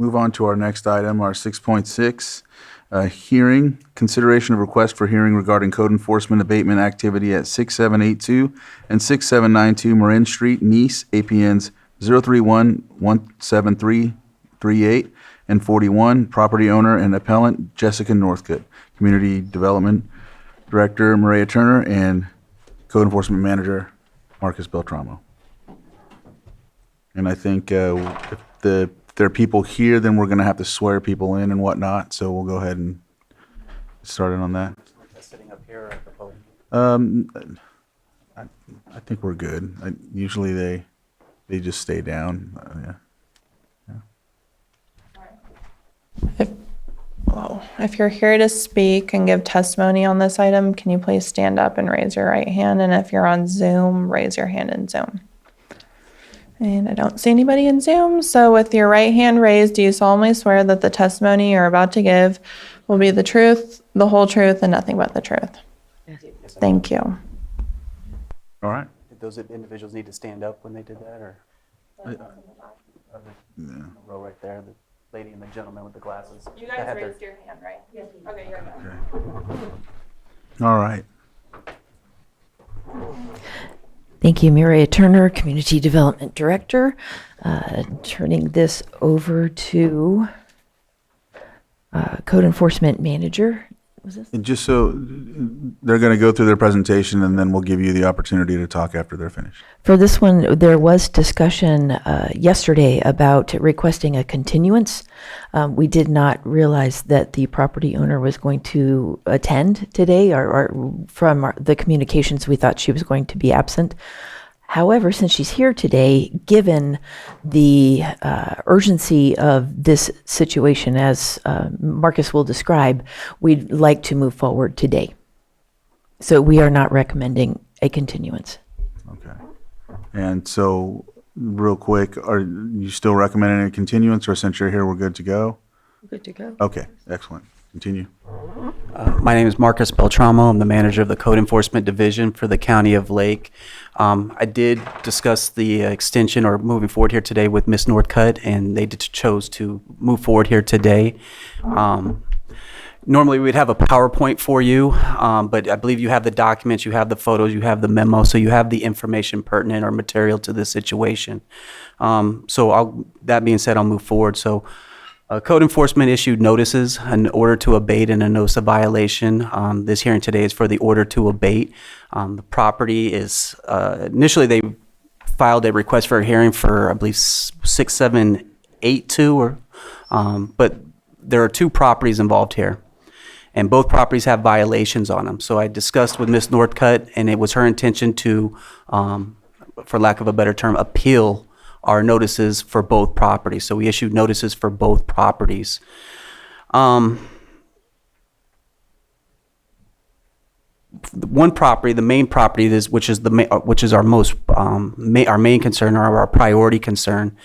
move on to our next item, our 6.6, hearing, consideration of request for hearing regarding code enforcement abatement activity at 6782 and 6792 Marin Street, Nice, APNs 031-17338 and 41, property owner and appellant Jessica Northcutt, Community Development Director Maria Turner, and Code Enforcement Manager Marcus Beltramo. And I think if there are people here, then we're going to have to swear people in and whatnot. So we'll go ahead and get started on that. Sitting up here at the podium. I think we're good. Usually they just stay down. If you're here to speak and give testimony on this item, can you please stand up and raise your right hand? And if you're on Zoom, raise your hand in Zoom. And I don't see anybody in Zoom. So with your right hand raised, do you solemnly swear that the testimony you're about to give will be the truth, the whole truth, and nothing but the truth? Yes, Thank you. All right. Did those individuals need to stand up when they did that, or? Row right there, the lady and the gentleman with the glasses. You guys raised your hand, right? Yes. Okay, you're good. All right. Thank you, Maria Turner, Community Development Director. Turning this over to Code Enforcement Manager. Was this? And just so they're going to go through their presentation, and then we'll give you the opportunity to talk after they're finished. For this one, there was discussion yesterday about requesting a continuance. We did not realize that the property owner was going to attend today, or from the communications, we thought she was going to be absent. However, since she's here today, given the urgency of this situation, as Marcus will describe, we'd like to move forward today. So we are not recommending a continuance. Okay. And so, real quick, are you still recommending a continuance, or since you're here, we're good to go? Good to go. Okay, excellent. Continue. My name is Marcus Beltramo. I'm the manager of the Code Enforcement Division for the County of Lake. I did discuss the extension or moving forward here today with Ms. Northcutt, and they chose to move forward here today. Normally we'd have a PowerPoint for you, but I believe you have the documents, you have the photos, you have the memo, so you have the information pertinent or material to this situation. That being said, I'll move forward. So Code Enforcement issued notices, an order to abate and a notice of violation. This hearing today is for the order to abate. The property is, initially they filed a request for a hearing for, I believe, 6782, but there are two properties involved here, and both properties have violations on them. So I discussed with Ms. Northcutt, and it was her intention to, for lack of a better term, appeal our notices for both properties. So we issued notices for both properties. One property, the main property, which is our main concern, or our priority concern,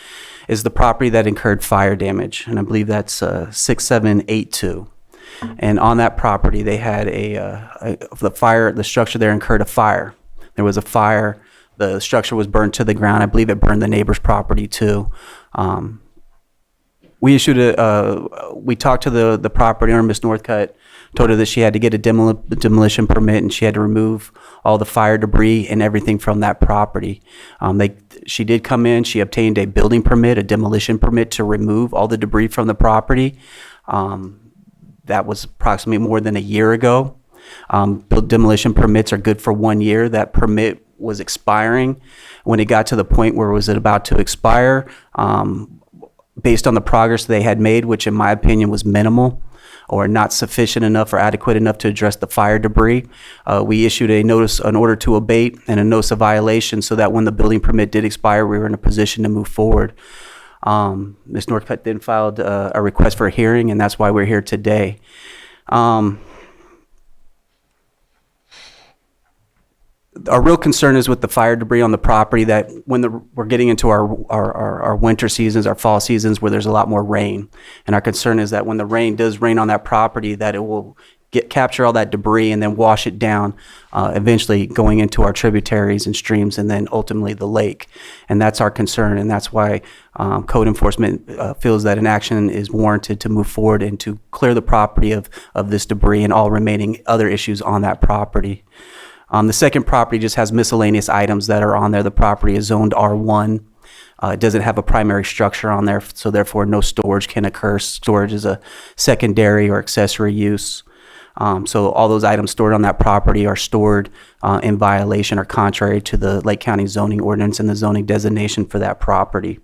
is the property that incurred fire damage, and I believe that's 6782. And on that property, they had the structure there incurred a fire. There was a fire. The structure was burned to the ground. I believe it burned the neighbor's property too. We talked to the property owner, Ms. Northcutt, told her that she had to get a demolition permit, and she had to remove all the fire debris and everything from that property. She did come in, she obtained a building permit, a demolition permit to remove all the debris from the property. That was approximately more than a year ago. Demolition permits are good for 1 year. That permit was expiring. When it got to the point where it was about to expire, based on the progress they had made, which in my opinion was minimal or not sufficient enough or adequate enough to address the fire debris, we issued an order to abate and a notice of violation, so that when the building permit did expire, we were in a position to move forward. Ms. Northcutt then filed a request for a hearing, and that's why we're here today. Our real concern is with the fire debris on the property, that when we're getting into our winter seasons, our fall seasons, where there's a lot more rain. And our concern is that when the rain does rain on that property, that it will capture all that debris and then wash it down, eventually going into our tributaries and streams and then ultimately the lake. And that's our concern, and that's why code enforcement feels that an action is warranted to move forward and to clear the property of this debris and all remaining other issues on that property. The second property just has miscellaneous items that are on there. The property is zoned R1. It doesn't have a primary structure on there, so therefore no storage can occur. Storage is a secondary or accessory use. So all those items stored on that property are stored in violation or contrary to the Lake County zoning ordinance and the zoning designation for that property.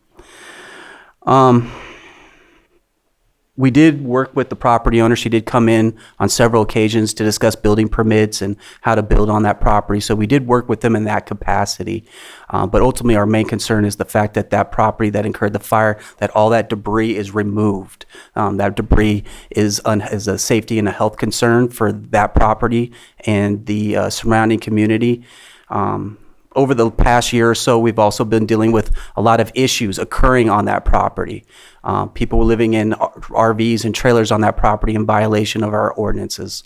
We did work with the property owner. She did come in on several occasions to discuss building permits and how to build on that property. So we did work with them in that capacity. But ultimately, our main concern is the fact that that property that incurred the fire, that all that debris is removed. That debris is a safety and a health concern for that property and the surrounding community. Over the past year or so, we've also been dealing with a lot of issues occurring on that property. People were living in RVs and trailers on that property in violation of our ordinances.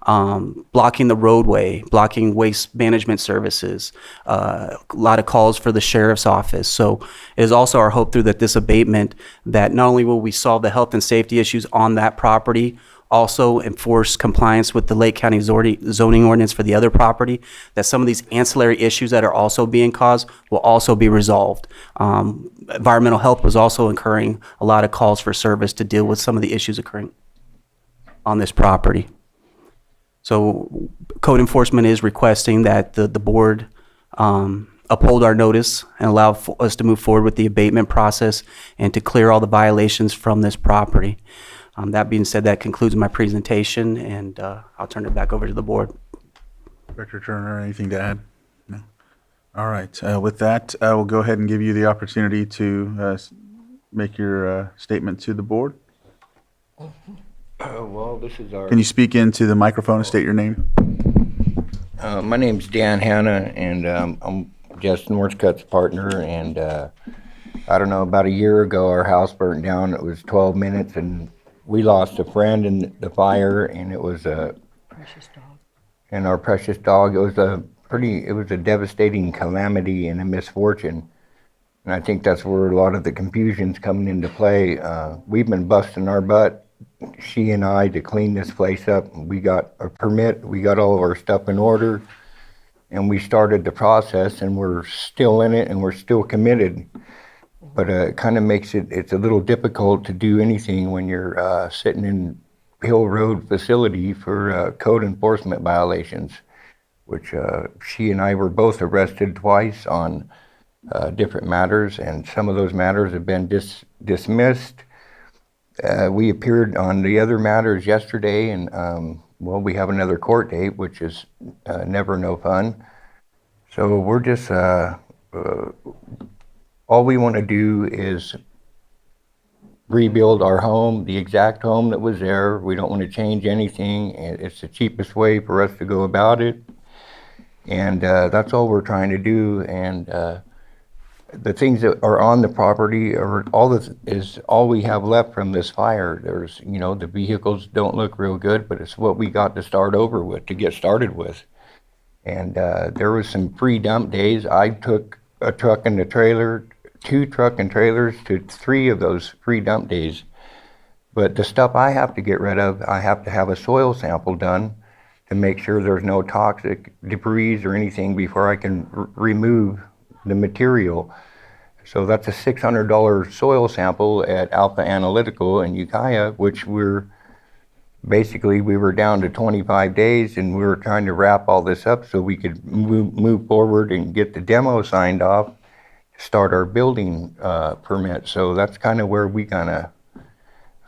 Blocking the roadway, blocking waste management services, a lot of calls for the sheriff's office. So it is also our hope through this abatement that not only will we solve the health and safety issues on that property, also enforce compliance with the Lake County zoning ordinance for the other property, that some of these ancillary issues that are also being caused will also be resolved. Environmental health was also incurring a lot of calls for service to deal with some of the issues occurring on this property. So code enforcement is requesting that the board uphold our notice and allow us to move forward with the abatement process and to clear all the violations from this property. That being said, that concludes my presentation, and I'll turn it back over to the board. Director Turner, anything to add? No? All right. With that, we'll go ahead and give you the opportunity to make your statement to the board. Well, this is our. Can you speak into the microphone and state your name? My name's Dan Hanna, and I'm Jess Northcutt's partner. And I don't know, about a year ago, our house burnt down. It was 12 minutes, and we lost a friend in the fire, and it was a precious dog. And our precious dog. It was a devastating calamity and a misfortune. And I think that's where a lot of the confusion's coming into play. We've been busting our butt, she and I, to clean this place up. We got a permit, we got all of our stuff in order, and we started the process, and we're still in it, and we're still committed. But it kind of makes it's a little difficult to do anything when you're sitting in Hill Road facility for code enforcement violations, which she and I were both arrested twice on different matters, and some of those matters have been dismissed. We appeared on the other matters yesterday, and well, we have another court date, which is never no fun. So we're just, all we want to do is rebuild our home, the exact home that was there. We don't want to change anything. It's the cheapest way for us to go about it. And that's all we're trying to do. And the things that are on the property are is all we have left from this fire. There's, the vehicles don't look real good, but it's what we got to start over with, to get started with. And there was some free dump days. I took a truck and a trailer, 2 truck and trailers to 3 of those free dump days. But the stuff I have to get rid of, I have to have a soil sample done to make sure there's no toxic debris or anything before I can remove the material. So that's a $600 soil sample at Alpha Analytical in Ukiah, which we were down to 25 days, and we were trying to wrap all this up so we could move forward and get the demo signed off, start our building permit. So that's kind of where we kind of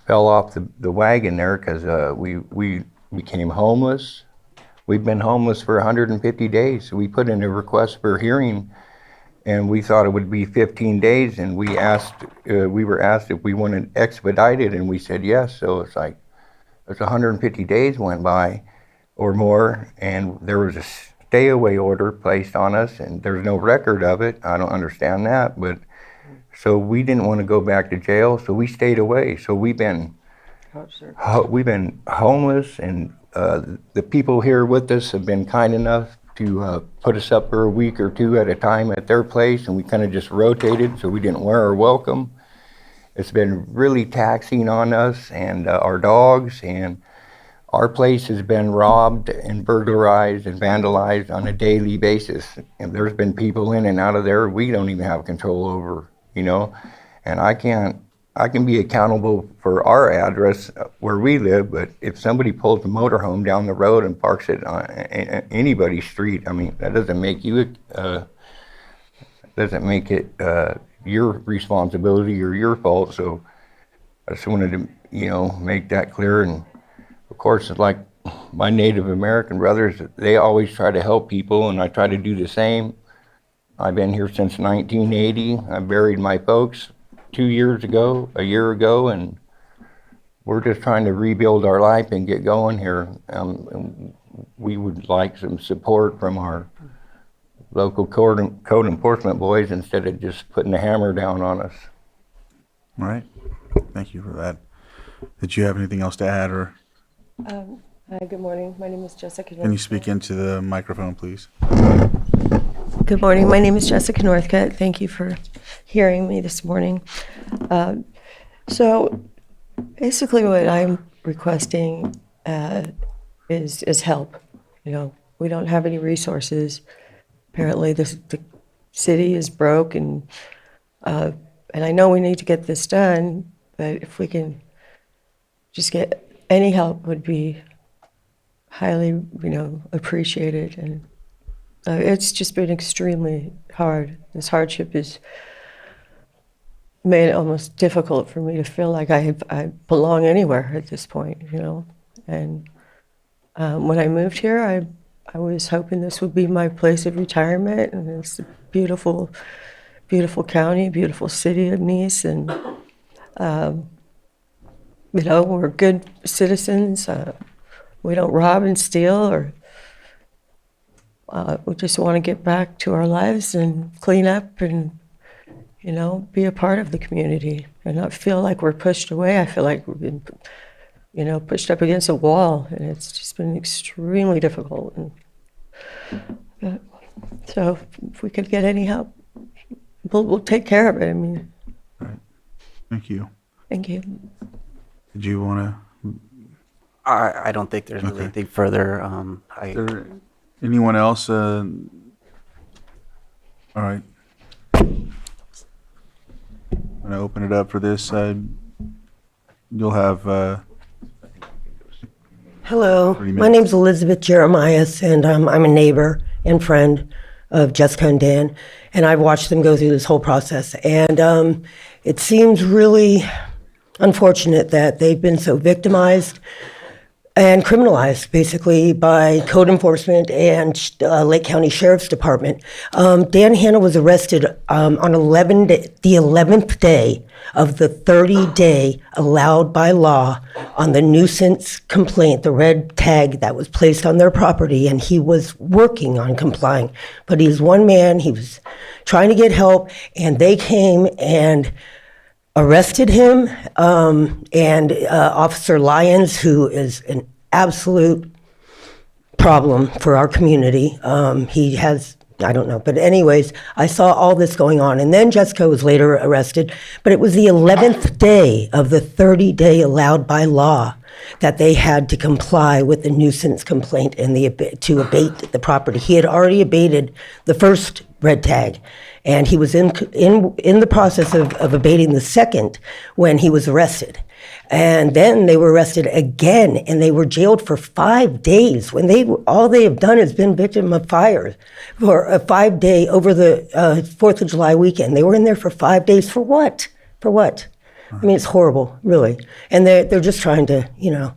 fell off the wagon there, because we became homeless. We've been homeless for 150 days. So we put in a request for hearing, and we thought it would be 15 days, and we were asked if we wanted expedited, and we said yes. So it's like, it's 150 days went by or more, and there was a stay away order placed on us, and there's no record of it. I don't understand that, but so we didn't want to go back to jail, so we stayed away. So we've been homeless, and The people here with us have been kind enough to put us up for a week or two at a time at their place, and we kind of just rotated, so we didn't wear our welcome. It's been really taxing on us and our dogs, and our place has been robbed and burglarized and vandalized on a daily basis. And there's been people in and out of there we don't even have control over, you know? And I can be accountable for our address where we live, but if somebody pulls a motorhome down the road and parks it on anybody's street, I mean, that doesn't make it your responsibility or your fault. So I just wanted to, you know, make that clear. And of course, like my Native American brothers, they always try to help people, and I try to do the same. I've been here since 1980. I buried my folks a year ago, and we're just trying to rebuild our life and get going here. And we would like some support from our local code enforcement boys instead of just putting the hammer down on us. All right. Thank you for that. Did you have anything else to add, or Hi, good morning. My name is Jessica. can you speak into the microphone, please? Good morning. My name is Jessica Northcutt. Thank you for hearing me this morning. So basically what I'm requesting is help. You know, we don't have any resources. Apparently the city is broke, and I know we need to get this done, but if we can just get any help would be highly, you know, appreciated. And it's just been extremely hard. This hardship has made it almost difficult for me to feel like I belong anywhere at this point, you know. And when I moved here, I was hoping this would be my place of retirement, and it's a beautiful, beautiful county, beautiful city of Nice, and you know, we're good citizens. We don't rob and steal, or we just want to get back to our lives and clean up and, you know, be a part of the community and not feel like we're pushed away. I feel like we've been, you know, pushed up against a wall, and it's just been extremely difficult. And so if we could get any help, we'll take care of it. I mean, Thank you. thank you. Did you want I don't think there's really Okay. anything further. to, anyone else? All right. I'm going to open it up for this. You'll have, Hello, 30 my minutes. name's Elizabeth Jeremias, and I'm a neighbor and friend of Jessica and Dan, and I've watched them go through this whole process. And it seems really unfortunate that they've been so victimized and criminalized, basically, by code enforcement and Lake County Sheriff's Department. Dan Hanna was arrested on the 11th day of the 30-day allowed by law on the nuisance complaint, the red tag that was placed on their property, and he was working on complying. But he's one man, he was trying to get help, and they came and arrested him, and Officer Lyons, who is an absolute problem for our community. He has, I don't know, but anyways, I saw all this going on. And then Jessica was later arrested, but it was the 11th day of the 30-day allowed by law that they had to comply with the nuisance complaint and to abate the property. He had already abated the first red tag, and he was in the process of abating the second when he was arrested. And then they were arrested again, and they were jailed for 5 days when all they have done is been victim of fires for a 5-day over the 4th of July weekend. They were in there for 5 days for what? For what? I mean, it's horrible, really. And they're just trying to, you know,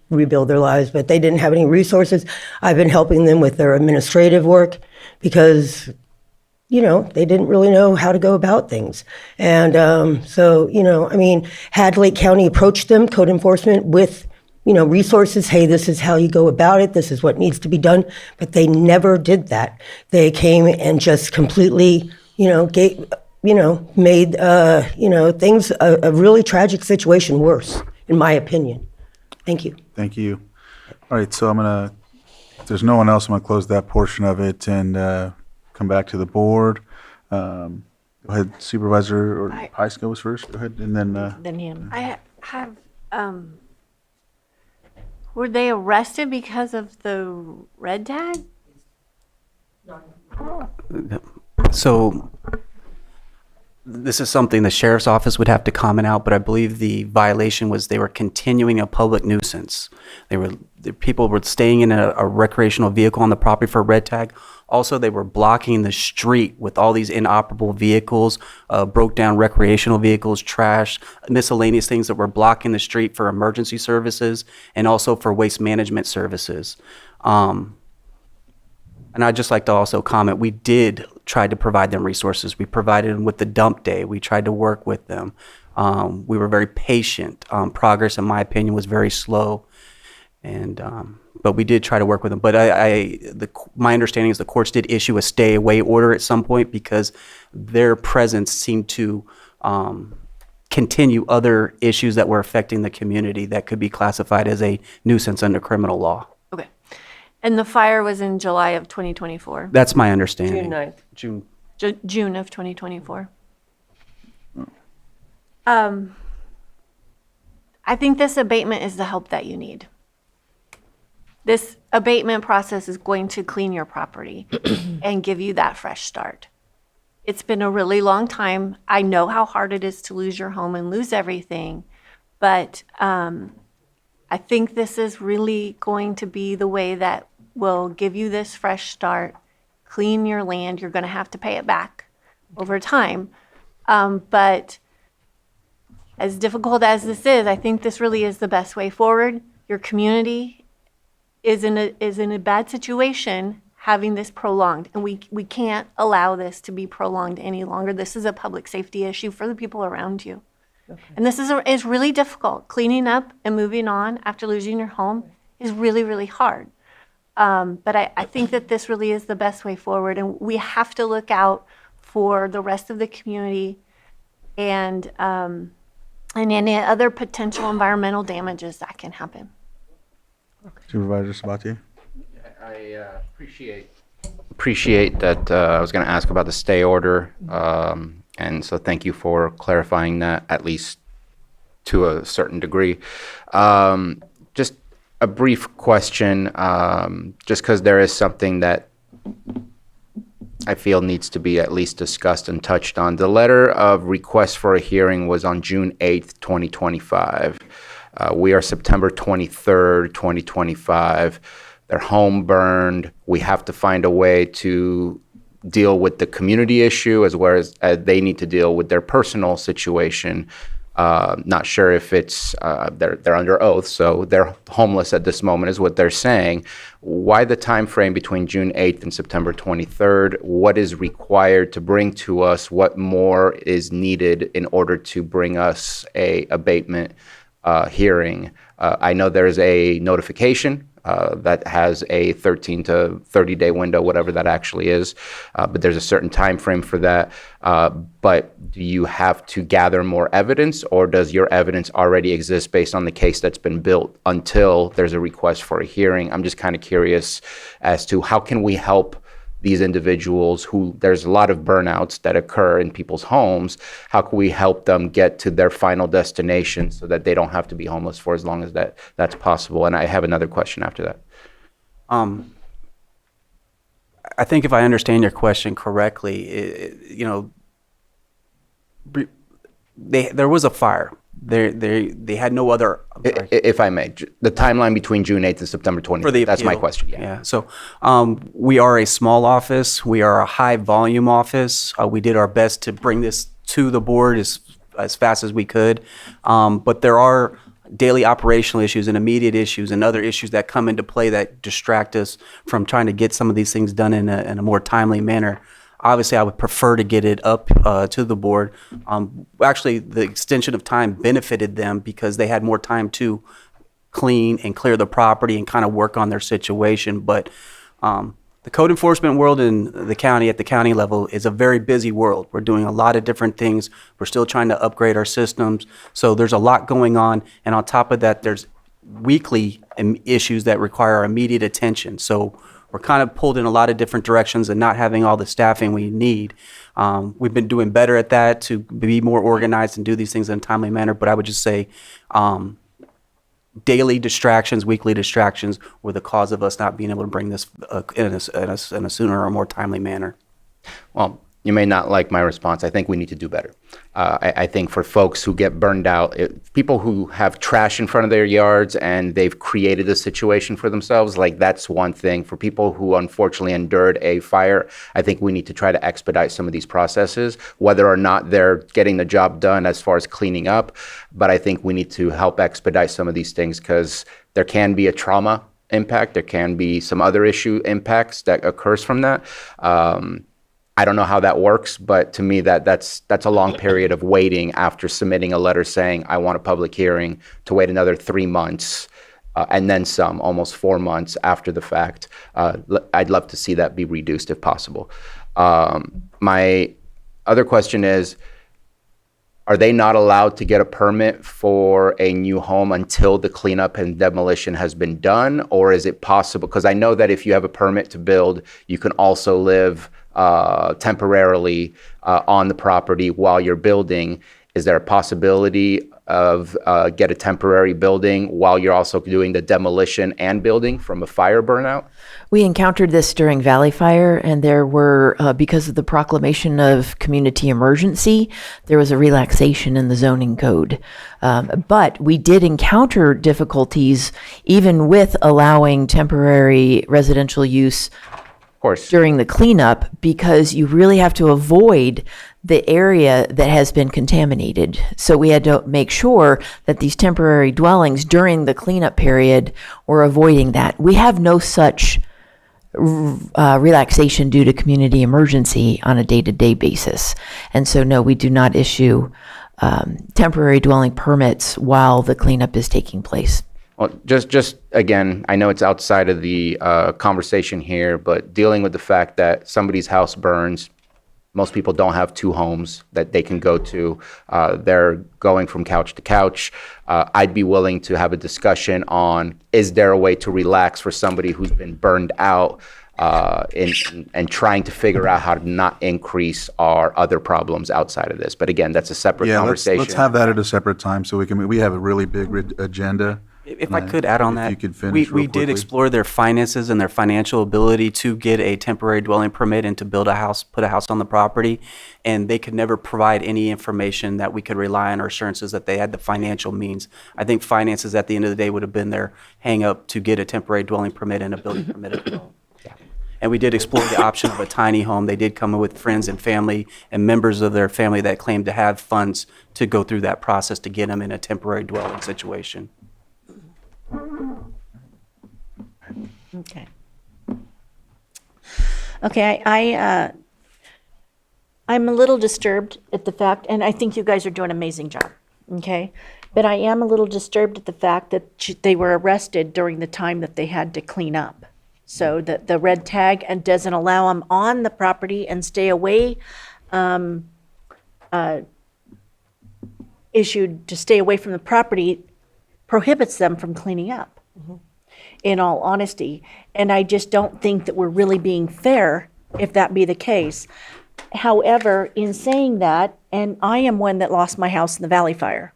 rebuild their lives, but they didn't have any resources. I've been helping them with their administrative work because, you know, they didn't really know how to go about things. And so, you know, I mean, had Lake County approached them, code enforcement, with, you know, resources, hey, this is how you go about it, this is what needs to be done, but they never did that. They came and just completely, you know, made, you know, things, a really tragic situation worse, in my opinion. Thank you. thank you. All right, so if there's no one else, I'm gonna close that portion of it and come back to the board. Go ahead, Supervisor, or Pice goes first, go ahead, and then, Then him. I have, were they arrested because of the red tag? So this is something the sheriff's office would have to comment out, but I believe the violation was they were continuing a public nuisance. The people were staying in a recreational vehicle on the property for a red tag. Also, they were blocking the street with all these inoperable vehicles, broke down recreational vehicles, trash, miscellaneous things that were blocking the street for emergency services and also for waste management services. And I'd just like to also comment, we did try to provide them resources. We provided them with the dump day. We tried to work with them. We were very patient. Progress, in my opinion, was very slow. And but we did try to work with them. But my understanding is the courts did issue a stay away order at some point because their presence seemed to continue other issues that were affecting the community that could be classified as a nuisance under criminal law. Okay. And the fire was in July of 2024? That's my understanding. June 9th. June. June of 2024. I think this abatement is the help that you need. This abatement process is going to clean your property and give you that fresh start. It's been a really long time. I know how hard it is to lose your home and lose everything, but I think this is really going to be the way that will give you this fresh start, clean your land. You're going to have to pay it back over time. But as difficult as this is, I think this really is the best way forward. Your community is in a bad situation having this prolonged, and we can't allow this to be prolonged any longer. This is a public safety issue for the people around you. Okay. And this is really difficult. Cleaning up and moving on after losing your home is really, really hard. But I think that this really is the best way forward, and we have to look out for the rest of the community and any other potential environmental damages that can happen. Supervisor Sabatier? I appreciate that. I was going to ask about the stay order, and so thank you for clarifying that, at least to a certain degree. Just a brief question, just because there is something that I feel needs to be at least discussed and touched on. The letter of request for a hearing was on June 8th, 2025. We are September 23rd, 2025. Their home burned. We have to find a way to deal with the community issue as well as they need to deal with their personal situation. Not sure if it's, they're under oath, so they're homeless at this moment is what they're saying. Why the time frame between June 8th and September 23rd? What is required to bring to us? What more is needed in order to bring us a abatement hearing? I know there's a notification that has a 13 to 30 day window, whatever that actually is, but there's a certain time frame for that. But do you have to gather more evidence, or does your evidence already exist based on the case that's been built until there's a request for a hearing? I'm just kind of curious as to how can we help these individuals who there's a lot of burnouts that occur in people's homes. How can we help them get to their final destination so that they don't have to be homeless for as long as that's possible? And I have another question after that. I think if I understand your question correctly, there was a fire. They had no other. If I may, the timeline between June 8th and September 20th. That's my question. Yeah. So we are a small office. We are a high volume office. We did our best to bring this to the board as fast as we could. But there are daily operational issues and immediate issues and other issues that come into play that distract us from trying to get some of these things done in a more timely manner. Obviously, I would prefer to get it up to the board. Actually, the extension of time benefited them because they had more time to clean and clear the property and kind of work on their situation. But the code enforcement world in the county, at the county level, is a very busy world. We're doing a lot of different things. We're still trying to upgrade our systems. So there's a lot going on. And on top of that, there's weekly issues that require immediate attention. So we're kind of pulled in a lot of different directions and not having all the staffing we need. We've been doing better at that to be more organized and do these things in a timely manner, but I would just say daily distractions, weekly distractions were the cause of us not being able to bring this in a sooner or more timely manner. Well, you may not like my response. I think we need to do better. I think for folks who get burned out, people who have trash in front of their yards and they've created a situation for themselves, like that's one thing. For people who unfortunately endured a fire, I think we need to try to expedite some of these processes, whether or not they're getting the job done as far as cleaning up. But I think we need to help expedite some of these things because there can be a trauma impact. There can be some other issue impacts that occurs from that. I don't know how that works, but to me that's a long period of waiting after submitting a letter saying I want a public hearing to wait another 3 months and then some, almost 4 months after the fact. I'd love to see that be reduced if possible. My other question is, are they not allowed to get a permit for a new home until the cleanup and demolition has been done? Or is it possible? Because I know that if you have a permit to build, you can also live temporarily on the property while you're building. Is there a possibility of get a temporary building while you're also doing the demolition and building from a fire burnout? We encountered this during Valley Fire, and there were, because of the proclamation of community emergency, there was a relaxation in the zoning code. But we did encounter difficulties even with allowing temporary residential use Course. during the cleanup, because you really have to avoid the area that has been contaminated. So we had to make sure that these temporary dwellings during the cleanup period were avoiding that. We have no such relaxation due to community emergency on a day-to-day basis. And so no, we do not issue temporary dwelling permits while the cleanup is taking place. Well, just again, I know it's outside of the conversation here, but dealing with the fact that somebody's house burns, most people don't have two homes that they can go to. They're going from couch to couch. I'd be willing to have a discussion on, is there a way to relax for somebody who's been burned out and trying to figure out how to not increase our other problems outside of this. But again, that's a separate Yeah, conversation. let's have that at a separate time so we have a really big agenda. If I could add on If that, you could finish we real did quickly. explore their finances and their financial ability to get a temporary dwelling permit and to build a house, put a house on the property, and they could never provide any information that we could rely on or assurances that they had the financial means. I think finances at the end of the day would have been their hang-up to get a temporary dwelling permit and a building permit as well. And we did explore the option of a tiny home. They did come with friends and family and members of their family that claimed to have funds to go through that process to get them in a temporary dwelling situation. Okay. Okay, I'm a little disturbed at the fact, and I think you guys are doing an amazing job, okay? But I am a little disturbed at the fact that they were arrested during the time that they had to clean up. So that the red tag and doesn't allow them on the property and stay away, issued to stay away from the property prohibits them from cleaning up, in all honesty. And I just don't think that we're really being fair if that be the case. However, in saying that, and I am one that lost my house in the Valley Fire.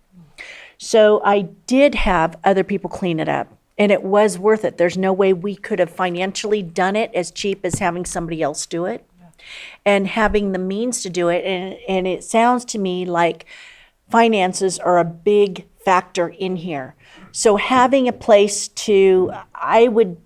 So I did have other people clean it up, and it was worth it. There's no way we could have financially done it as cheap as having somebody else do it and having the means to do it. And it sounds to me like finances are a big factor in here. So having a place to, I would,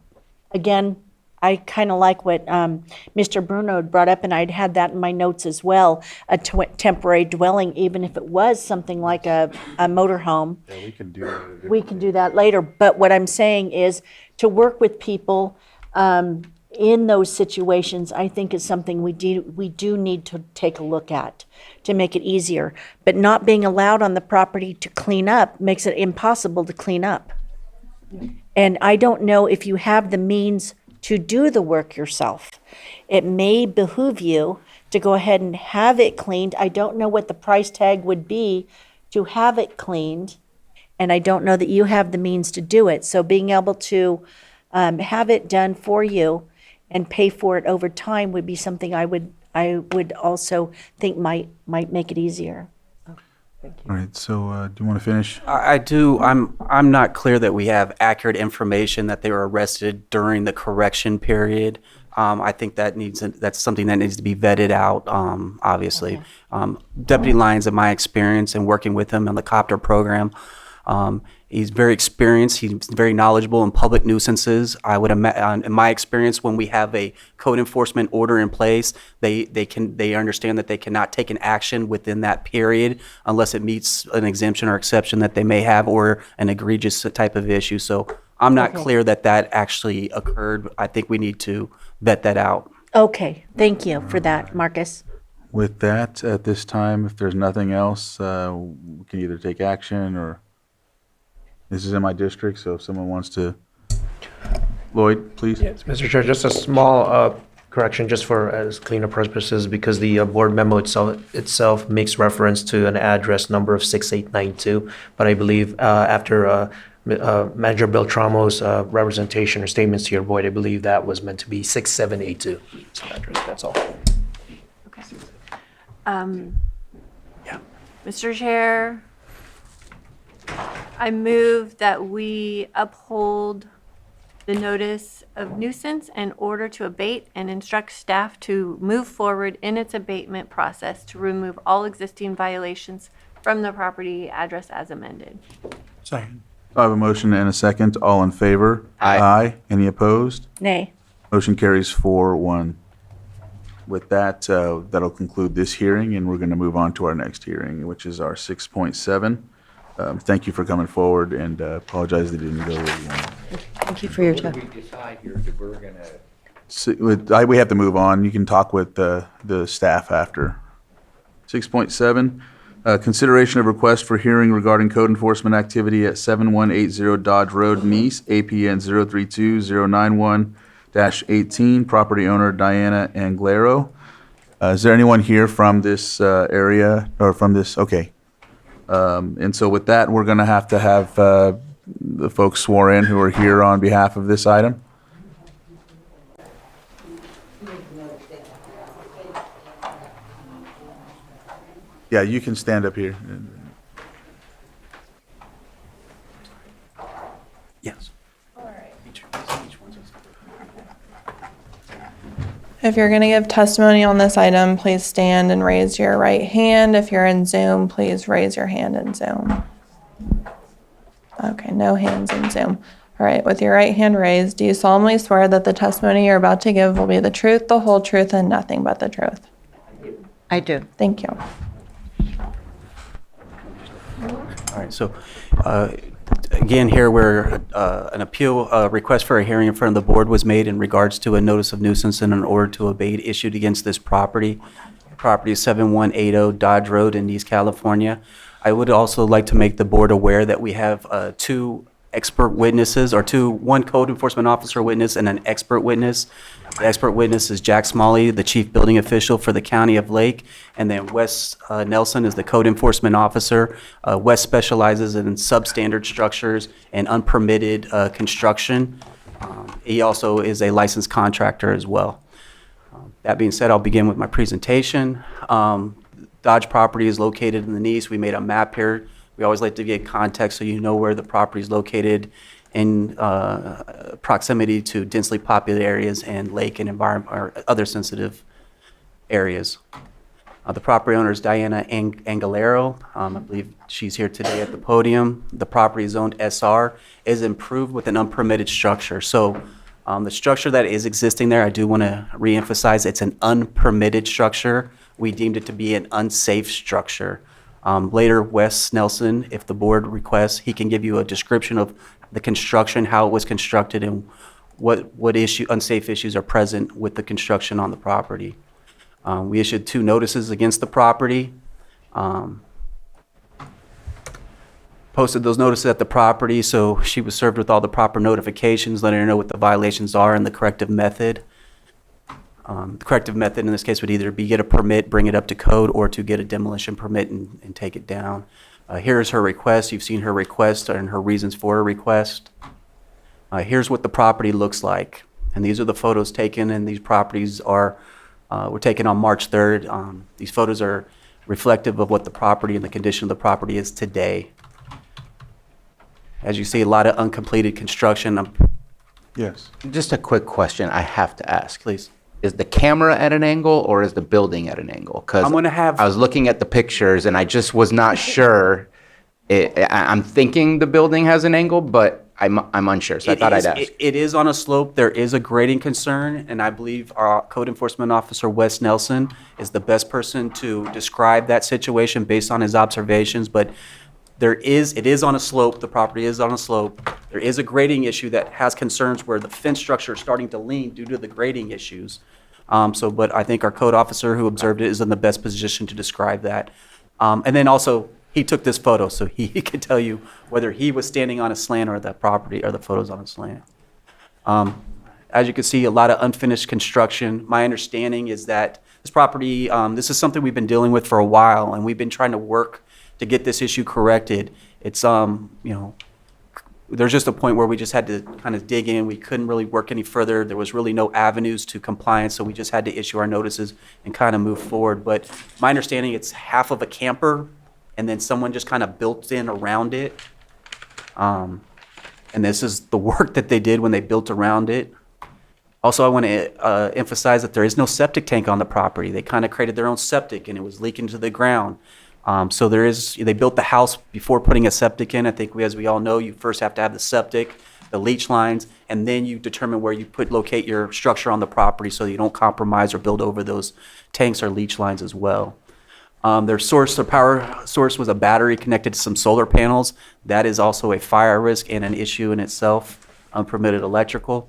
again, I kind of like what Mr. Bruno had brought up, and I'd had that in my notes as well, a temporary dwelling, even if it was something like a motorhome. Yeah, we can do that. We can do that later. But what I'm saying is to work with people in those situations, I think is something we do need to take a look at to make it easier. But not being allowed on the property to clean up makes it impossible to clean up. And I don't know if you have the means to do the work yourself. It may behoove you to go ahead and have it cleaned. I don't know what the price tag would be to have it cleaned And I don't know that you have the means to do it. So being able to have it done for you and pay for it over time would be something I would also think might make it easier. All right, so do you want to finish? I do. I'm not clear that we have accurate information that they were arrested during the correction period. I think that's something that needs to be vetted out, obviously. Deputy Lyons, in my experience and working with him on the copter program, he's very experienced. He's very knowledgeable in public nuisances. I would imagine, in my experience, when we have a code enforcement order in place, they understand that they cannot take an action within that period unless it meets an exemption or exception that they may have or an egregious type of issue. So I'm not clear that actually occurred. I think we need to vet that out. Okay, thank you for that, Marcus. With that, at this time, if there's nothing else, we can either take action or, this is in my district, so if someone wants to, Lloyd, please. Yes, Mr. Chair, just a small correction just for as cleaner purposes, because the board memo itself makes reference to an address number of 6892, but I believe after Manager Beltramo's representation or statements to your board, I believe that was meant to be 6782. So address, that's all. Okay. Mr. Chair, I move that we uphold the notice of nuisance in order to abate and instruct staff to move forward in its abatement process to remove all existing violations from the property address as amended. Second. I have a motion and a second. All in favor? Aye. Aye. Any opposed? Nay. Motion carries 4-1. With that, that'll conclude this hearing, and we're going to move on to our next hearing, which is our 6.7. Thank you for coming forward, and apologize that it didn't go where you wanted. Thank you for your time. We decide here that we're gonna. We have to move on. You can talk with the staff after. 6.7, consideration of request for hearing regarding code enforcement activity at 7180 Dodge Road, Nice, APN 032-091-18, property owner Diana Anglero. Is there anyone here from this area, or from this? Okay. And so with that, we're going to have the folks swore in who are here on behalf of this item. Yeah, you can stand up here. Yes. If you're going to give testimony on this item, please stand and raise your right hand. If you're in Zoom, please raise your hand in Zoom. Okay, no hands in Zoom. All right, with your right hand raised, do you solemnly swear that the testimony you're about to give will be the truth, the whole truth, and nothing but the truth? I do. Thank you. All right, so again, here where an appeal request for a hearing in front of the board was made in regards to a notice of nuisance and an order to abate issued against this property. Property is 7180 Dodge Road in East California. I would also like to make the board aware that we have two expert witnesses, or one code enforcement officer witness and an expert witness. The expert witness is Jack Smalley, the chief building official for the county of Lake, and then Wes Nelson is the code enforcement officer. Wes specializes in substandard structures and unpermitted construction. He also is a licensed contractor as well. That being said, I'll begin with my presentation. Dodge property is located in the Nice. We made a map here. We always like to get context so you know where the property is located in proximity to densely populated areas and lake and environment or other sensitive areas. The property owner is Diana Anglero. I believe she's here today at the podium. The property is zoned SR, is improved with an unpermitted structure. So the structure that is existing there, I do want to reemphasize, it's an unpermitted structure. We deemed it to be an unsafe structure. Later, Wes Nelson, if the board requests, he can give you a description of the construction, how it was constructed, and what unsafe issues are present with the construction on the property. We issued 2 notices against the property. Posted those notices at the property, so she was served with all the proper notifications, letting her know what the violations are and the corrective method. The corrective method in this case would either be get a permit, bring it up to code, or to get a demolition permit and take it down. Here's her request. You've seen her request and her reasons for her request. Here's what the property looks like. And these are the photos taken, and these properties were taken on March 3rd. These photos are reflective of what the property and the condition of the property is today. As you see, a lot of uncompleted construction. Yes. Just a quick question I have to ask. Please. Is the camera at an angle or is the building at an angle? Because I'm gonna have- I was looking at the pictures and I just was not sure. I'm thinking the building has an angle, but I'm unsure, so I thought I'd ask. It is on a slope. There is a grading concern, and I believe our code enforcement officer, Wes Nelson, is the best person to describe that situation based on his observations. But it is on a slope. The property is on a slope. There is a grading issue that has concerns where the fence structure is starting to lean due to the grading issues. But I think our code officer who observed it is in the best position to describe that. And then also, he took this photo, so he can tell you whether he was standing on a slant or the property or the photos on a slant. As you can see, a lot of unfinished construction. My understanding is that this property, this is something we've been dealing with for a while, and we've been trying to work to get this issue corrected. It's, there's just a point where we just had to kind of dig in. We couldn't really work any further. There was really no avenues to compliance, so we just had to issue our notices and kind of move forward. But my understanding, it's half of a camper, and then someone just kind of built in around it. And this is the work that they did when they built around it. Also, I want to emphasize that there is no septic tank on the property. They kind of created their own septic, and it was leaking to the ground. So they built the house before putting a septic in. I think as we all know, you first have to have the septic, the leach lines, and then you determine where you locate your structure on the property so you don't compromise or build over those tanks or leach lines as well. Their power source was a battery connected to some solar panels. That is also a fire risk and an issue in itself, unpermitted electrical.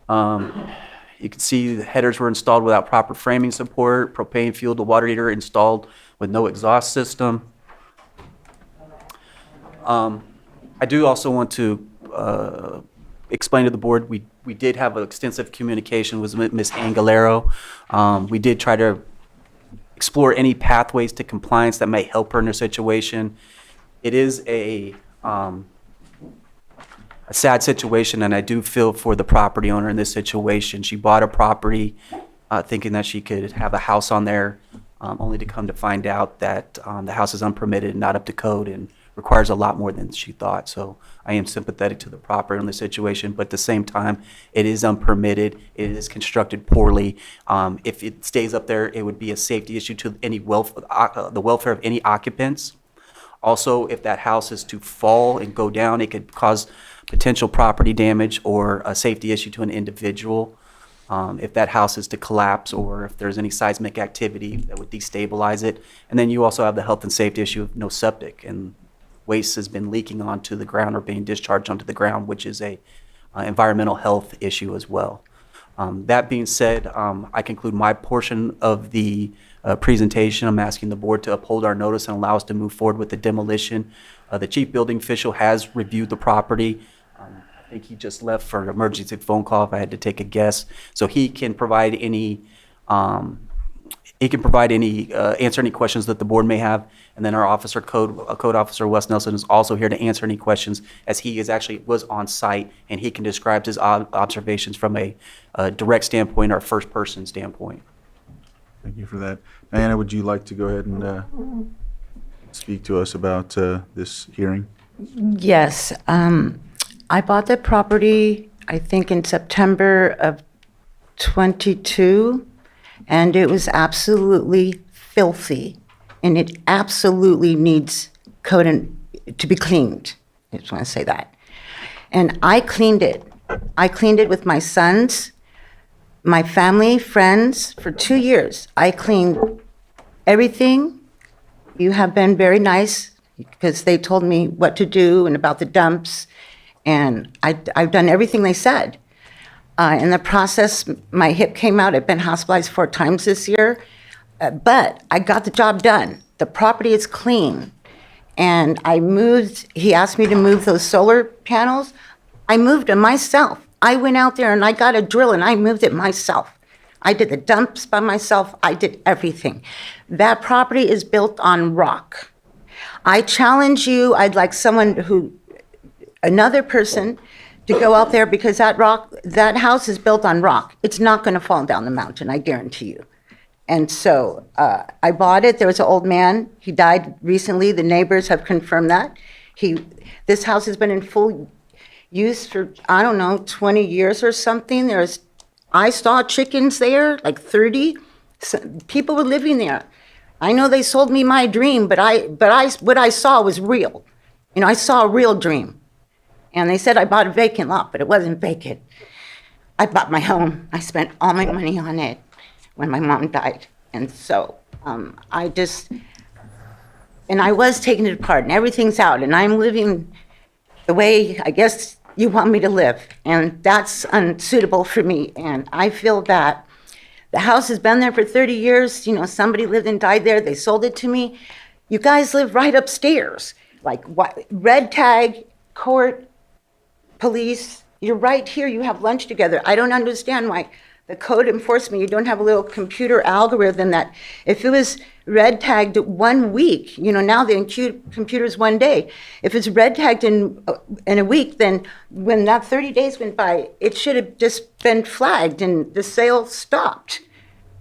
You can see the headers were installed without proper framing support, propane fueled water heater installed with no exhaust system. I do also want to explain to the board, we did have extensive communication with Ms. Anglero. We did try to explore any pathways to compliance that may help her in her situation. It is a sad situation, and I do feel for the property owner in this situation. She bought a property thinking that she could have a house on there, only to come to find out that the house is unpermitted and not up to code and requires a lot more than she thought. So I am sympathetic to the property in this situation, but at the same time, it is unpermitted. It is constructed poorly. If it stays up there, it would be a safety issue to the welfare of any occupants. Also, if that house is to fall and go down, it could cause potential property damage or a safety issue to an individual. If that house is to collapse or if there's any seismic activity that would destabilize it. And then you also have the health and safety issue of no septic, and waste has been leaking onto the ground or being discharged onto the ground, which is a environmental health issue as well. That being said, I conclude my portion of the presentation. I'm asking the board to uphold our notice and allow us to move forward with the demolition. The chief building official has reviewed the property. I think he just left for an emergency phone call if I had to take a guess. So he can provide any, answer any questions that the board may have. And then our code officer, Wes Nelson, is also here to answer any questions, as he was on site, and he can describe his observations from a direct standpoint or first person standpoint. Thank you for that. Diana, would you like to go ahead and speak to us about this hearing? Yes. I bought the property, I think, in September of 22, and it was absolutely filthy, and it absolutely needs to be cleaned. I just want to say that. And I cleaned it. I cleaned it with my sons, my family, friends, for 2 years. I cleaned everything. You have been very nice, because they told me what to do and about the dumps, and I've done everything they said. In the process, my hip came out. I've been hospitalized 4 times this year, but I got the job done. The property is clean, and I moved. He asked me to move those solar panels. I moved them myself. I went out there and I got a drill and I moved it myself. I did the dumps by myself. I did everything. That property is built on rock. I challenge you, I'd like another person to go out there, because that house is built on rock. It's not gonna fall down the mountain, I guarantee you. And so, I bought it, there was an old man, he died recently, the neighbors have confirmed that. This house has been in full use for, I don't know, 20 years or something. I saw chickens there, like 30. People were living there. I know they sold me my dream, but what I saw was real. You know, I saw a real dream. And they said I bought a vacant lot, but it wasn't vacant. I bought my home. I spent all my money on it when my mom died. And so I was taking it apart, and everything's out, and I'm living the way I guess you want me to live, and that's unsuitable for me. And I feel that the house has been there for 30 years. You know, somebody lived and died there. They sold it to me. You guys live right upstairs. Like, what? Red tag, court, police. You're right here. You have lunch together. I don't understand why the code enforcement, you don't have a little computer algorithm that if it was red tagged 1 week, you know, now the computer's 1 day. If it's red tagged in a week, then when that 30 days went by, it should have just been flagged and the sale stopped.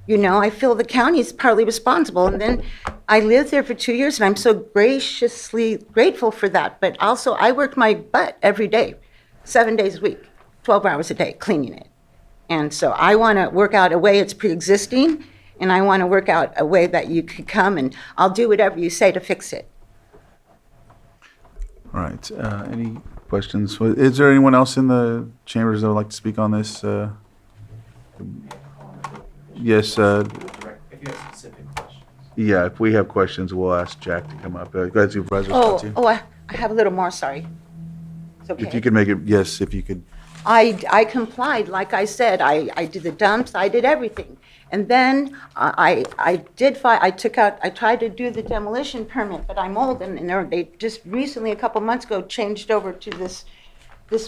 You know, I feel the county is partly responsible. And then I lived there for 2 years, and I'm so graciously grateful for that. But also, I worked my butt every day, 7 days a week, 12 hours a day, cleaning it. And so I want to work out a way it's pre-existing, and I want to work out a way that you could come, and I'll do whatever you say to fix it. All right, any questions? Is there anyone else in the chambers that would like to speak on this? Yes, yeah, if we have questions, we'll ask Jack to come up. Go ahead, Supervisor Tues. I have a little more, sorry. It's okay. If you could make it, yes, if you could. I complied, like I said, I did the dumps, I did everything. And then I tried to do the demolition permit, but I'm old, and they just recently, a couple months ago, changed over to this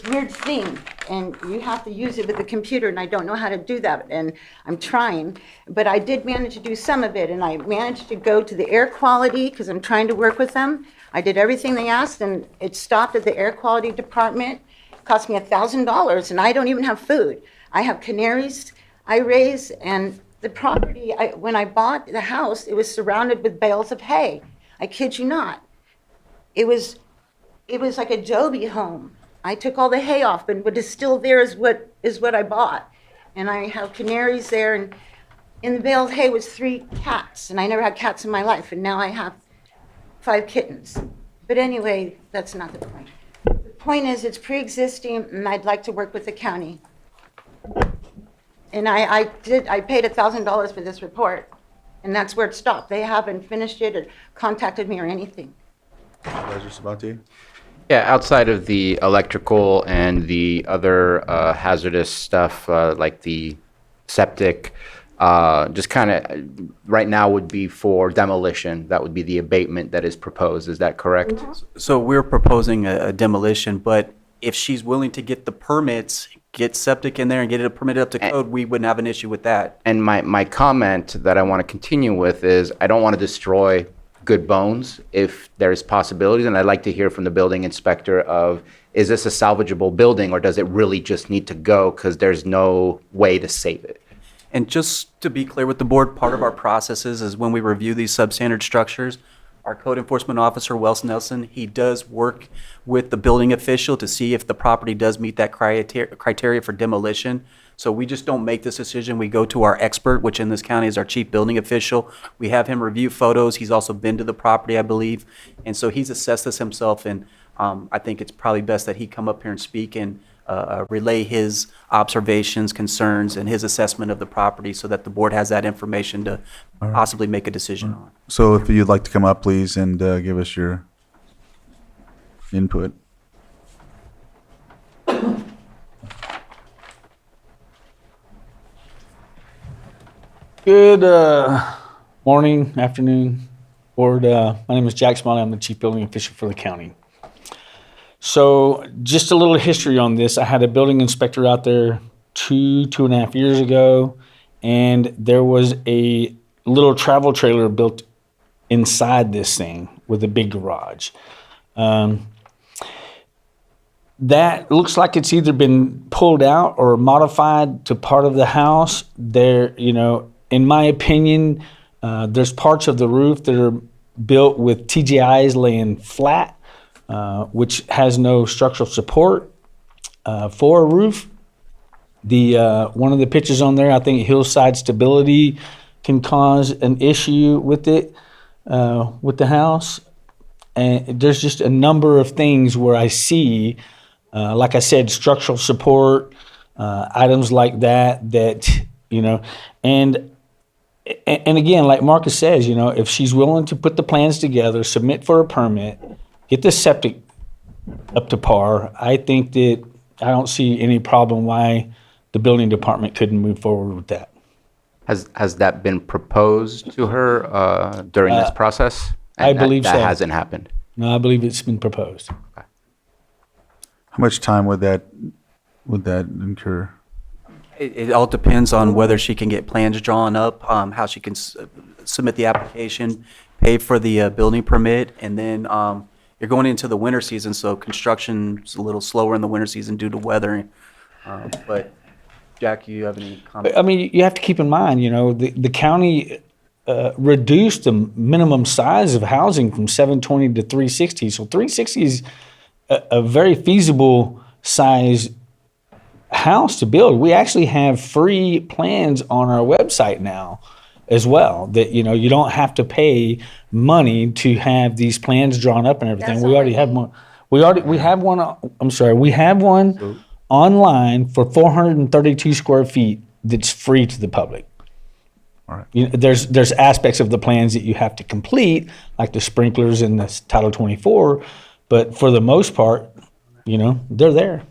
weird thing, and you have to use it with the computer, and I don't know how to do that, and I'm trying. But I did manage to do some of it, and I managed to go to the air quality, because I'm trying to work with them. I did everything they asked, and it stopped at the air quality department. Cost me $1,000, and I don't even have food. I have canaries I raise, and the property, when I bought the house, it was surrounded with bales of hay. I kid you not. It was like a Adobe home. I took all the hay off, but what is still there is what I bought. And I have canaries there, and in the bale of hay was 3 cats, and I never had cats in my life, and now I have 5 kittens. But anyway, that's not the point. Point is, it's pre-existing, and I'd like to work with the county. And I paid $1,000 for this report, and that's where it stopped. They haven't finished it or contacted me or anything. Supervisor Sabatier? Yeah, outside of the electrical and the other hazardous stuff, like the septic, just kind of right now would be for demolition. That would be the abatement that is proposed. Is that correct? So we're proposing a demolition, but if she's willing to get the permits, get septic in there and get it permitted up to code, we wouldn't have an issue with that. And my comment that I want to continue with is I don't want to destroy good bones if there's possibilities, and I'd like to hear from the building inspector of, is this a salvageable building, or does it really just need to go because there's no way to save it? And just to be clear with the board, part of our processes is when we review these substandard structures, our code enforcement officer, Wells Nelson, he does work with the building official to see if the property does meet that criteria for demolition. So we just don't make this decision. We go to our expert, which in this county is our chief building official. We have him review photos. He's also been to the property, I believe. And so he's assessed this himself, and I think it's probably best that he come up here and speak and relay his observations, concerns, and his assessment of the property so that the board has that information to possibly make a decision on. So if you'd like to come up, please, and give us your input. Good morning, afternoon, board. My name is Jack Smiley. I'm the chief building official for the county. So just a little history on this. I had a building inspector out there two and a half years ago, and there was a little travel trailer built inside this thing. with a big garage. That looks like it's either been pulled out or modified to part of the house. There, in my opinion, there's parts of the roof that are built with TGIs laying flat, which has no structural support for a roof. One of the pictures on there, I think hillside stability can cause an issue with it, with the house. And there's just a number of things where I see, like I said, structural support, items like that, and again, like Marcus says, if she's willing to put the plans together, submit for a permit, get the septic up to par, I think that I don't see any problem why the building department couldn't move forward with that. Has that been proposed to her during this process? I believe that so. That hasn't happened. No, I believe it's been proposed. How much time would that incur? It all depends on whether she can get plans drawn up, how she can submit the application, pay for the building permit, and then you're going into the winter season, so construction's a little slower in the winter season due to weather. But Jack, you have any comments? I mean, you have to keep in mind, the county reduced the minimum size of housing from 720 to 360. So 360 is a very feasible size house to build. We actually have free plans on our website now as well, that you don't have to pay money to have these plans drawn up and everything. We already have one. We have one. I'm sorry. We have one online for 432 square feet that's free to the public. All right. There's aspects of the plans that you have to complete, like the sprinklers and the Title 24, but for the most part, they're there.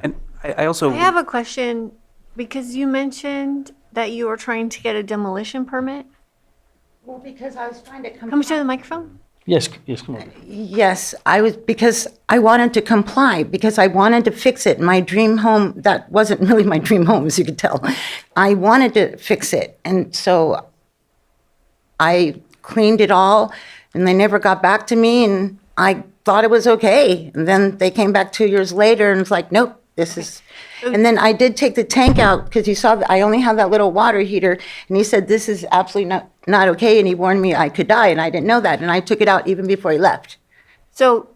And I also. I have a question, because you mentioned that you were trying to get a demolition permit. Well, because I was trying to Come to the microphone. Yes, come on. Yes, because I wanted to comply, because I wanted to fix it. My dream home, that wasn't really my dream home, as you could tell. I wanted to fix it, and so I cleaned it all, and they never got back to me, and I thought it was okay. And then they came back 2 years later, and it's like, nope, this is... And then I did take the tank out, because you saw, I only have that little water heater, and he said, this is absolutely not okay, and he warned me I could die, and I didn't know that, and I took it out even before he left. So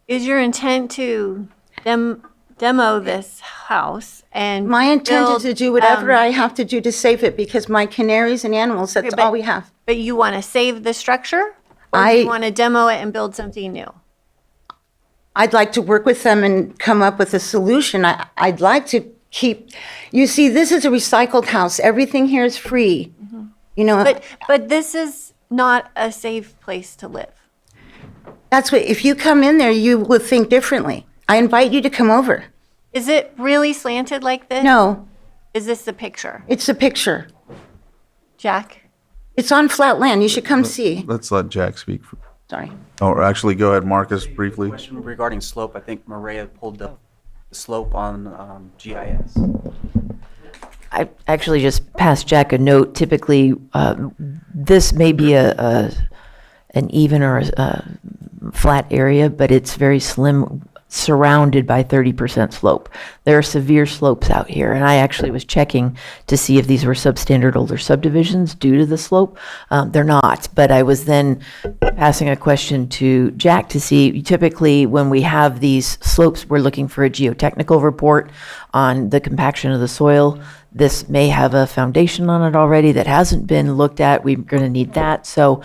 is your intent to demo this house and My intent build, is to do whatever I have to do to save it, because my canaries and animals, that's but- all we have. But you want to save the structure? Or do I- you want to demo it and build something new? I'd like to work with them and come up with a solution. I'd like to keep, you see, this is a recycled house. Everything here is free. But this is not a safe place to live. That's what, if you come in there, you will think differently. I invite you to come over. Is it really slanted like this? No, Is this the picture? it's a picture. Jack? It's on flat land. You should come see. Let's let Jack speak. Sorry. Or actually, go ahead, Marcus, briefly. Question regarding slope. I think Maria pulled up the slope on GIS. I actually just passed Jack a note. Typically, this may be an even or a flat area, but it's very slim, surrounded by 30% slope. There are severe slopes out here, and I actually was checking to see if these were substandard older subdivisions due to the slope. They're not, but I was then passing a question to Jack to see, typically when we have these slopes, we're looking for a geotechnical report on the compaction of the soil. This may have a foundation on it already that hasn't been looked at. We're going to need that. So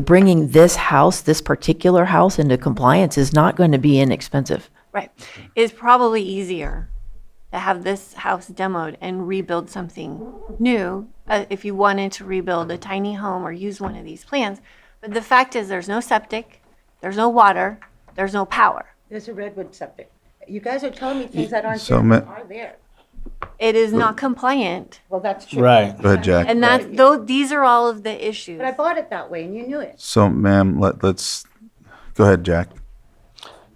bringing this house, this particular house, into compliance is not going to be inexpensive. Right. It's probably easier to have this house demoed and rebuild something new if you wanted to rebuild a tiny home or use one of these plans. But the fact is, there's no septic, there's no water, there's no power. There's a redwood septic. You guys are telling me things that aren't So there, ma- that are there. It is not compliant. Well, that's true. Right. Go ahead, Jack. And that's, though, these are all of the issues. But I bought it that way, and you knew it. So, ma'am, let's go ahead, Jack.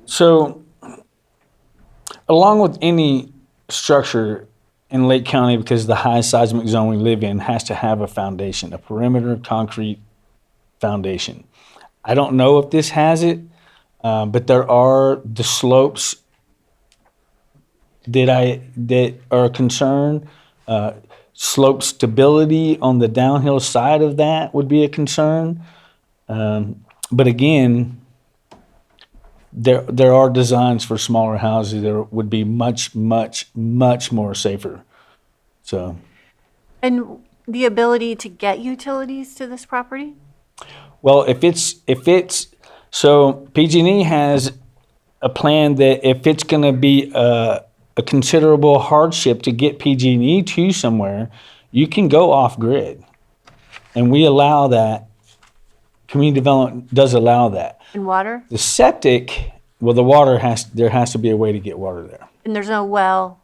So, along with any structure, in Lake County, because of the high seismic zone we live in, has to have a foundation, a perimeter concrete foundation. I don't know if this has it, but there are the slopes that are a concern. Slope stability on the downhill side of that would be a concern. But again, there are designs for smaller houses that would be much more safer. So, And the ability to get utilities to this property? well, if it's so PG&E has a plan that if it's going to be a considerable hardship to get PG&E to somewhere, you can go off grid, and we allow that. Community development does allow that. And water? The septic, well, the water there has to be a way to get water there. And there's no well?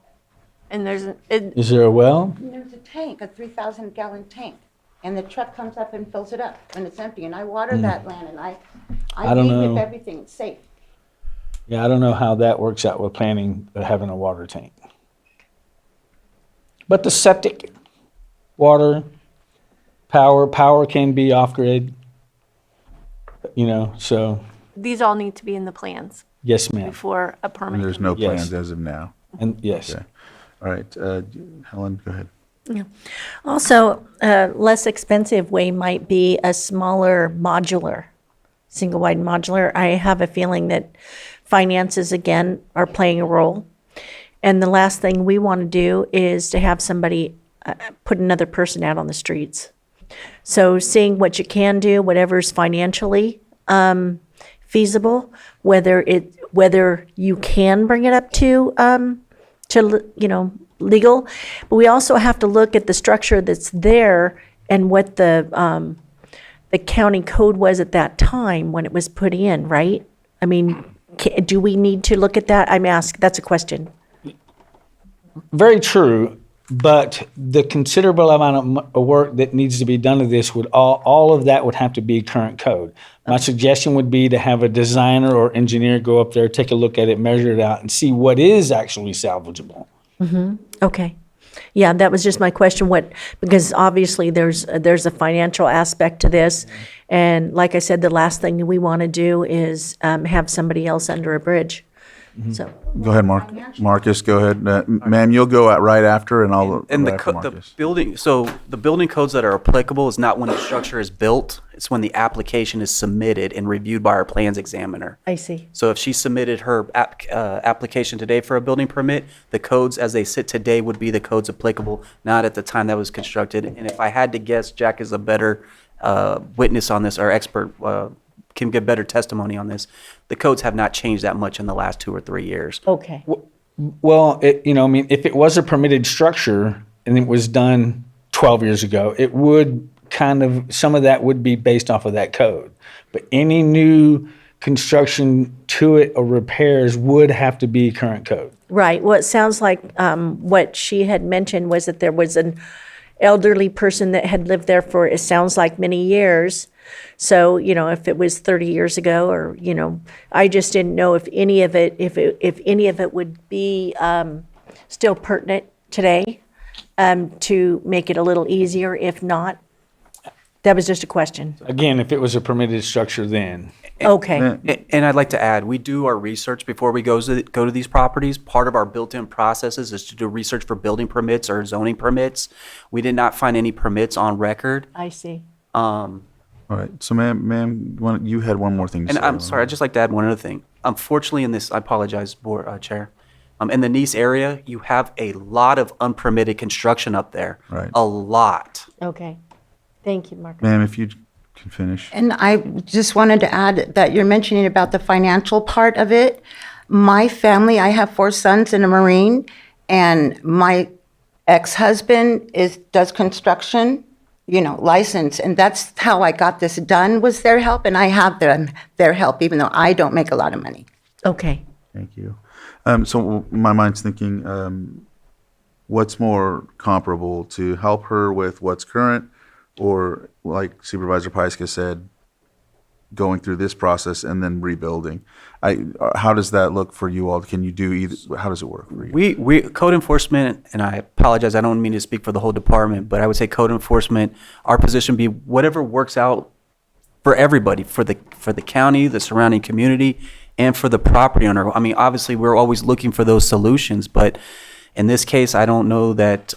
And Is there a well? And there's a tank, a 3,000 gallon tank, and the truck comes up and fills it up when it's empty. And I water that land, and I don't meet with know. everything. It's safe. Yeah, I don't know how that works out with planning having a water tank. But the septic, water, power can be off grid. So these all need to be in the plans yes, ma'am. before a permit. And there's no Yes. plans as of now. And yes. Okay. All right, Helen, go ahead. Also, a less expensive way might be a smaller modular, single-wide modular. I have a feeling that finances, again, are playing a role. And the last thing we want to do is to have somebody put another person out on the streets. So seeing what you can do, whatever's financially feasible, whether you can bring it up to legal, but we also have to look at the structure that's there and what the county code was at that time when it was put in, right? I mean, do we need to look at that? That's a question. Very true, but the considerable amount of work that needs to be done to this would all of that would have to be current code. My suggestion would be to have a designer or engineer go up there, take a look at it, measure it out, and see what is actually salvageable. Okay. Yeah, that was just my question, because obviously there's a financial aspect to this. And like I said, the last thing we want to do is have somebody else under a bridge. So, Go ahead, Marcus, go ahead. Ma'am, you'll go out right after, and I'll And right after the Marcus. building, so the building codes that are applicable is not when the structure is built, it's when the application is submitted and reviewed by our plans examiner. I see. So if she submitted her application today for a building permit, the codes as they sit today would be the codes applicable, not at the time that was constructed. And if I had to guess, Jack is a better witness on this, or expert, can give better testimony on this. The codes have not changed that much in the last 2 or 3 years. Okay. Well, if it was a permitted structure and it was done 12 years ago, it would some of that would be based off of that code. But any new construction to it or repairs would have to be current code. Right. Well, it sounds like what she had mentioned was that there was an elderly person that had lived there for, it sounds like, many years. So, if it was 30 years ago, or, I just didn't know if any of it would be still pertinent today to make it a little easier. If not, that was just a question. Again, if it was a permitted structure then. Okay. And I'd like to add, we do our research before we go to these properties. Part of our built-in processes is to do research for building permits or zoning permits. We did not find any permits on record. I see. All right, so ma'am, you had one more thing to And say. I'm sorry, I'd just like to add one other thing. Unfortunately, in this, I apologize, Board Chair. In the Nice area, you have a lot of unpermitted construction up there. Right. A lot. Okay. Thank you, Mark. Ma'am, if you can finish. And I just wanted to add that you're mentioning about the financial part of it. My family, I have 4 sons in a Marine, and my ex-husband does construction, license, and that's how I got this done, was their help, and I have their help, even though I don't make a lot of money. Okay. Thank you. So my mind's thinking, what's more comparable, to help her with what's current, or like Supervisor Pyska said, going through this process and then rebuilding. How does that look for you all? Can you do either? How does it work for you? We code enforcement, and I apologize, I don't mean to speak for the whole department, but I would say code enforcement, our position be whatever works out for everybody, for the county, the surrounding community, and for the property owner. I mean, obviously, we're always looking for those solutions, but in this case, I don't know that,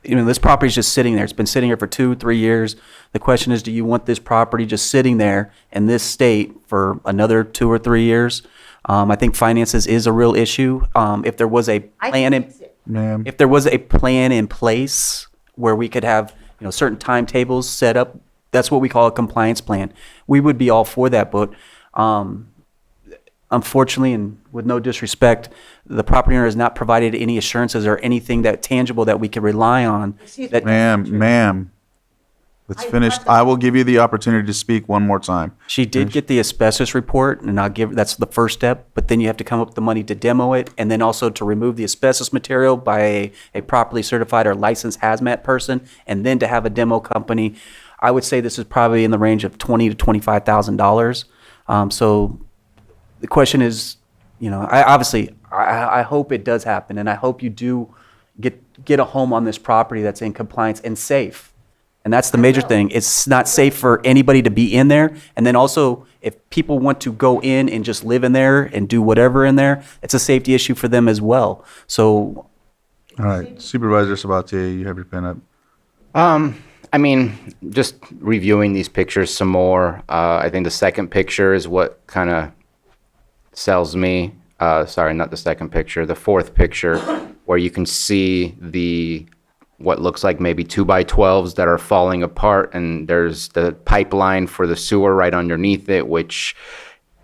this property's just sitting there. It's been sitting here for 2-3 years. The question is, do you want this property just sitting there in this state for another 2 or 3 years? I think finances is a real issue. If there was a plan Ma'am, if there was a plan in place where we could have, certain timetables set up, that's what we call a compliance plan. We would be all for that, but unfortunately, and with no disrespect, the property owner has not provided any assurances or anything that tangible that we can rely on. That, ma'am, let's finish. I will give you the opportunity to speak one more time. she did get the asbestos report, and that's the first step, but then you have to come up with the money to demo it, and then also to remove the asbestos material by a properly certified or licensed hazmat person, and then to have a demo company. I would say this is probably in the range of $20,000 to $25,000. So the question is, I hope it does happen, and I hope you do get a home on this property that's in compliance and safe. And that's the major thing. It's not safe for anybody to be in there. And then also, if people want to go in and just live in there and do whatever in there, it's a safety issue for them as well. So, All right, Supervisor Sabatier, you have your pen up. I mean, just reviewing these pictures some more, I think the second picture is what kind of sells me. Sorry, not the second picture, the fourth picture, where you can see what looks like maybe 2x12s that are falling apart, and there's the pipeline for the sewer right underneath it, which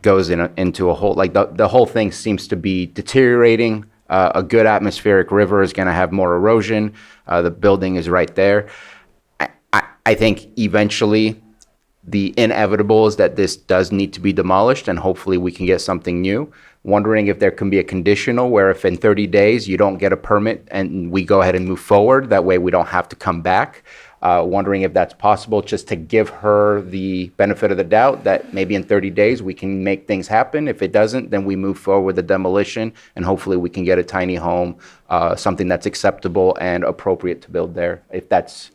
goes into a hole. Like the whole thing seems to be deteriorating. A good atmospheric river is going to have more erosion. The building is right there. I think eventually the inevitable is that this does need to be demolished, and hopefully we can get something new. Wondering if there can be a conditional where if in 30 days you don't get a permit and we go ahead and move forward, that way we don't have to come back. Wondering if that's possible, just to give her the benefit of the doubt that maybe in 30 days we can make things happen. If it doesn't, then we move forward with the demolition, and hopefully we can get a tiny home, something that's acceptable and appropriate to build there. If that's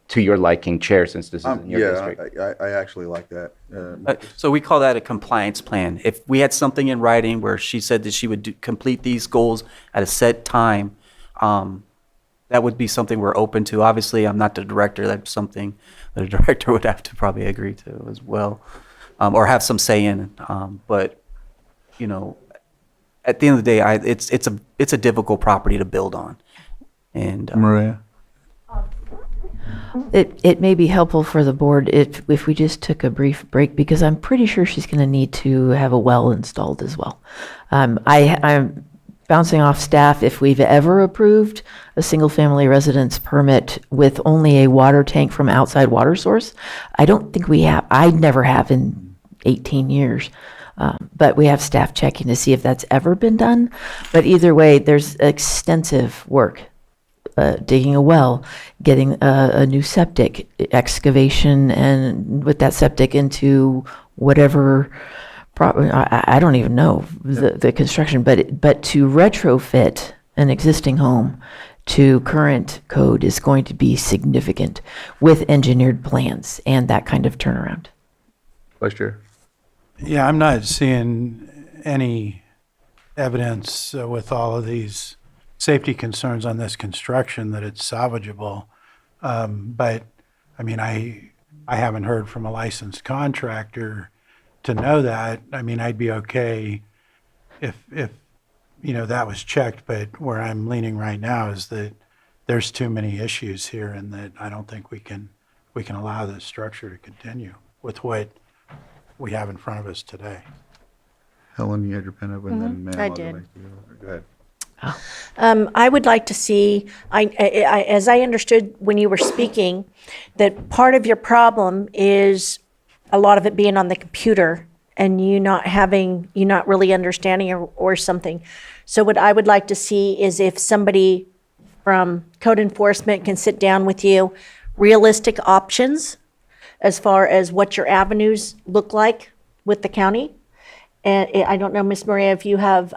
to your liking, Chair, since this is in your district. I actually like that. so we call that a compliance plan. If we had something in writing where she said that she would complete these goals at a set time, that would be something we're open to. Obviously, I'm not the director. That's something that a director would have to probably agree to as well, or have some say in. But at the end of the day, it's a difficult property to build on. And Maria? It may be helpful for the board if we just took a brief break, because I'm pretty sure she's going to need to have a well installed as well. I'm bouncing off staff if we've ever approved a single-family residence permit with only a water tank from outside water source. I don't think we have. I never have in 18 years. But we have staff checking to see if that's ever been done. But either way, there's extensive work. Digging a well, getting a new septic, excavation, and with that septic into whatever, I don't even know the construction, but to retrofit an existing home to current code is going to be significant with engineered plans and that kind of turnaround. Vice Chair? Yeah, I'm not seeing any evidence with all of these safety concerns on this construction that it's salvageable. But I mean, I haven't heard from a licensed contractor to know that. I mean, I'd be okay if that was checked, but where I'm leaning right now is that there's too many issues here, and that I don't think we can allow this structure to continue with what we have in front of us today. Helen, you had your pen up, and then ma'am. I I'll go did. back to you. Go ahead. I would like to see, as I understood when you were speaking, that part of your problem is a lot of it being on the computer and you not really understanding or something. So what I would like to see is if somebody from code enforcement can sit down with you, realistic options, as far as what your avenues look like with the county. And I don't know, Miss Maria, if you have,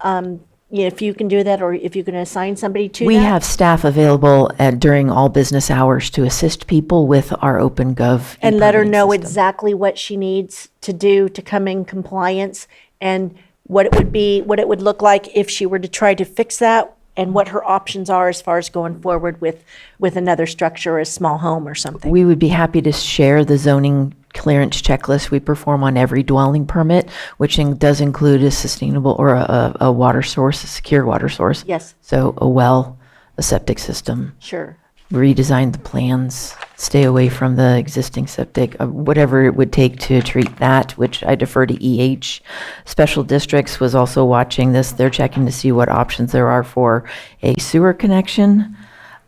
if you can do that, or if you can assign somebody to that. We have staff available during all business hours to assist people with our OpenGov. And let her e-permitting know system. exactly what she needs to do to come in compliance, and what it would be, what it would look like if she were to try to fix that, and what her options are as far as going forward with another structure, or a small home or something. We would be happy to share the zoning clearance checklist we perform on every dwelling permit, which does include a sustainable or a water source, a secure water source. Yes. So a well, a septic system. Sure. Redesign the plans, stay away from the existing septic, whatever it would take to treat that, which I defer to EH. Special Districts was also watching this. They're checking to see what options there are for a sewer connection,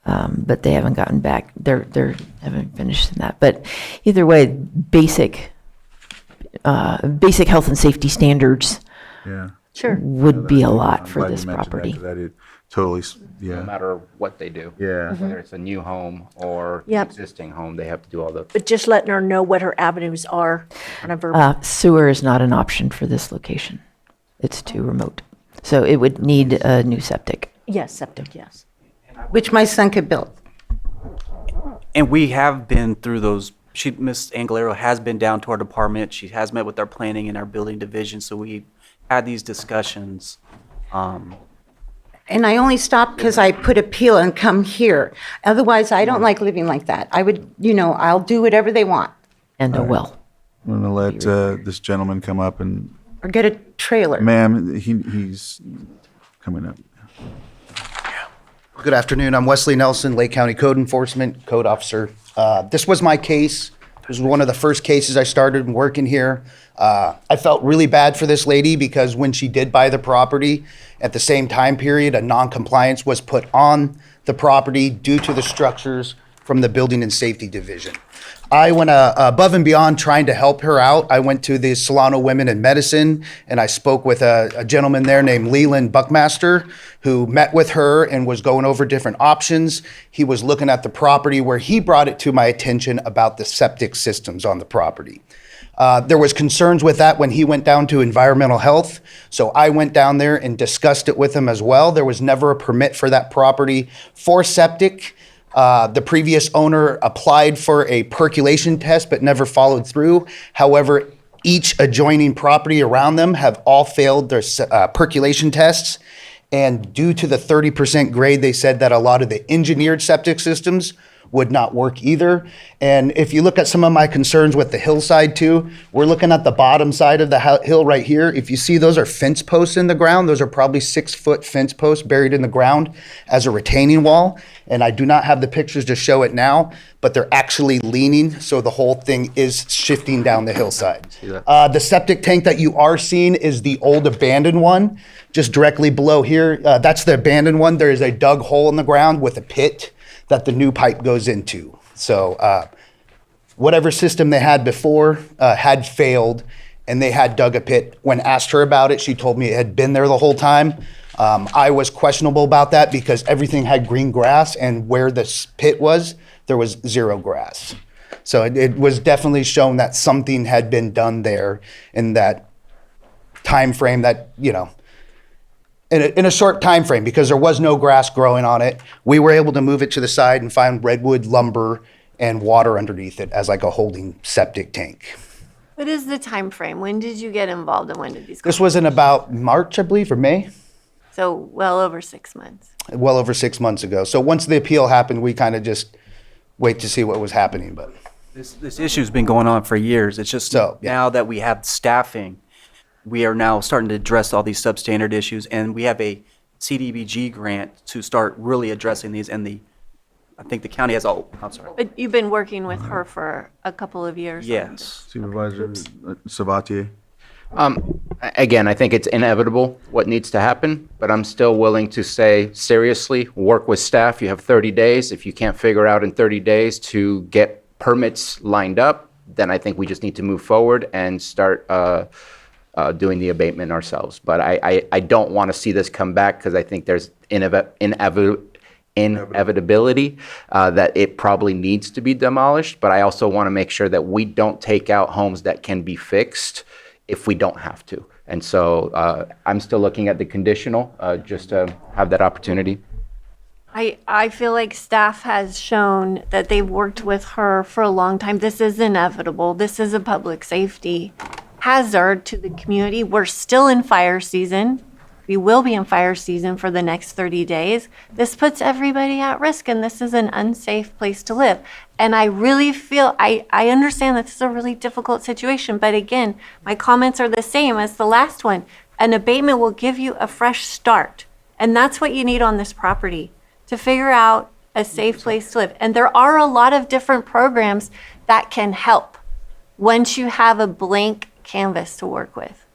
but they haven't gotten back. They're haven't finished that. But either way, basic health and safety standards Yeah. Sure. would be a lot I'm for glad this you mentioned that, property. 'cause that is totally, No yeah. matter what they do. Yeah. Whether it's a new home or Yep. existing home, they have to do all the. But just letting her know what her avenues are on a verbal. Sewer is not an option for this location. It's too remote. So it would need a new septic. Yes, septic, yes. Which my son could build. And we have been through those. Miss Anglero has been down to our department. She has met with our planning and our building division. So we had these discussions. And I only stopped because I put appeal and come here. Otherwise, I don't like living like that. I would, I'll do whatever they want. And a well. I'm gonna let this gentleman come up and, Or get a trailer. ma'am, he's coming up. Good afternoon. I'm Wesley Nelson, Lake County Code Enforcement Code Officer. This was my case. This was one of the first cases I started working here. I felt really bad for this lady because when she did buy the property, at the same time period, a non-compliance was put on the property due to the structures from the Building and Safety Division. I went above and beyond trying to help her out. I went to the Solano Women in Medicine, and I spoke with a gentleman there named Leland Buckmaster, who met with her and was going over different options. He was looking at the property where he brought it to my attention about the septic systems on the property. There was concerns with that when he went down to environmental health, so I went down there and discussed it with him as well. There was never a permit for that property for septic. The previous owner applied for a percolation test but never followed through. However, each adjoining property around them have all failed their percolation tests. And due to the 30% grade, they said that a lot of the engineered septic systems would not work either. And if you look at some of my concerns with the hillside too, we're looking at the bottom side of the hill right here. If you see, those are fence posts in the ground. Those are probably 6-foot fence posts buried in the ground as a retaining wall. And I do not have the pictures to show it now, but they're actually leaning, so the whole thing is shifting down the hillside. The septic tank that you are seeing is the old abandoned one, just directly below here. That's the abandoned one. There is a dug hole in the ground with a pit that the new pipe goes into. So whatever system they had before had failed, and they had dug a pit. When asked her about it, she told me it had been there the whole time. I was questionable about that because everything had green grass, and where this pit was, there was zero grass. So it was definitely shown that something had been done there in that time frame that, in a short time frame, because there was no grass growing on it. We were able to move it to the side and find redwood lumber and water underneath it as like a holding septic tank. What is the time frame? When did you get involved and when did these? This was in about March, I believe, or May, So well over 6 months. well over 6 months ago. So once the appeal happened, we kind of just wait to see what was happening, but. This issue's been going on for years. It's just now that we have staffing, we are now starting to address all these substandard issues, and we have a CDBG grant to start really addressing these. And I think the county has I'm sorry. But you've been working with her for a couple of years. Yes. Supervisor Sabatier? Again, I think it's inevitable what needs to happen, but I'm still willing to say seriously, work with staff. You have 30 days. If you can't figure out in 30 days to get permits lined up, then I think we just need to move forward and start doing the abatement ourselves. But I don't want to see this come back because I think there's inevitability that it probably needs to be demolished, but I also want to make sure that we don't take out homes that can be fixed if we don't have to. And so I'm still looking at the conditional, just to have that opportunity. I feel like staff has shown that they've worked with her for a long time. This is inevitable. This is a public safety hazard to the community. We're still in fire season. We will be in fire season for the next 30 days. This puts everybody at risk, and this is an unsafe place to live. And I really feel, I understand that this is a really difficult situation, but again, my comments are the same as the last one. An abatement will give you a fresh start, and that's what you need on this property, to figure out a safe place to live. And there are a lot of different programs that can help once you have a blank canvas to work with.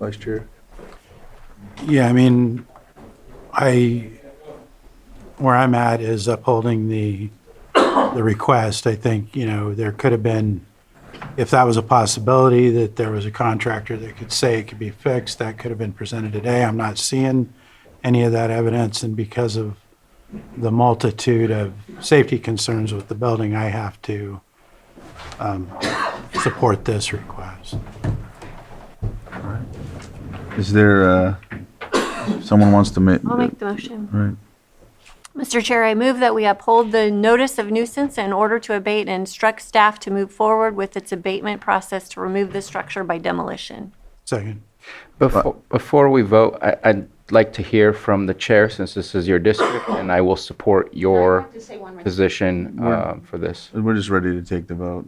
Vice Chair? Yeah, I mean, where I'm at is upholding the request. I think, there could have been, if that was a possibility, that there was a contractor that could say it could be fixed, that could have been presented today. I'm not seeing any of that evidence, and because of the multitude of safety concerns with the building, I have to support this request. Is there, someone wants to make? I'll make the motion. Right. Mr. Chair, I move that we uphold the notice of nuisance in order to abate and instruct staff to move forward with its abatement process to remove the structure by demolition. Second. Before we vote, I'd like to hear from the chair, since this is your district, and I will support your position for this. We're just ready to take the vote.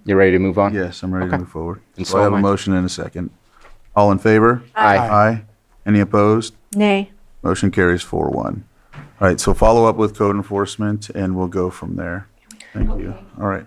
You ready to move on? Yes, I'm ready to move forward. And So so I have a am I. motion and a second. All in favor? Aye. Aye. Any opposed? Nay. Motion carries 4-1. All right, so follow up with code enforcement, and we'll go from there. Thank you. All right.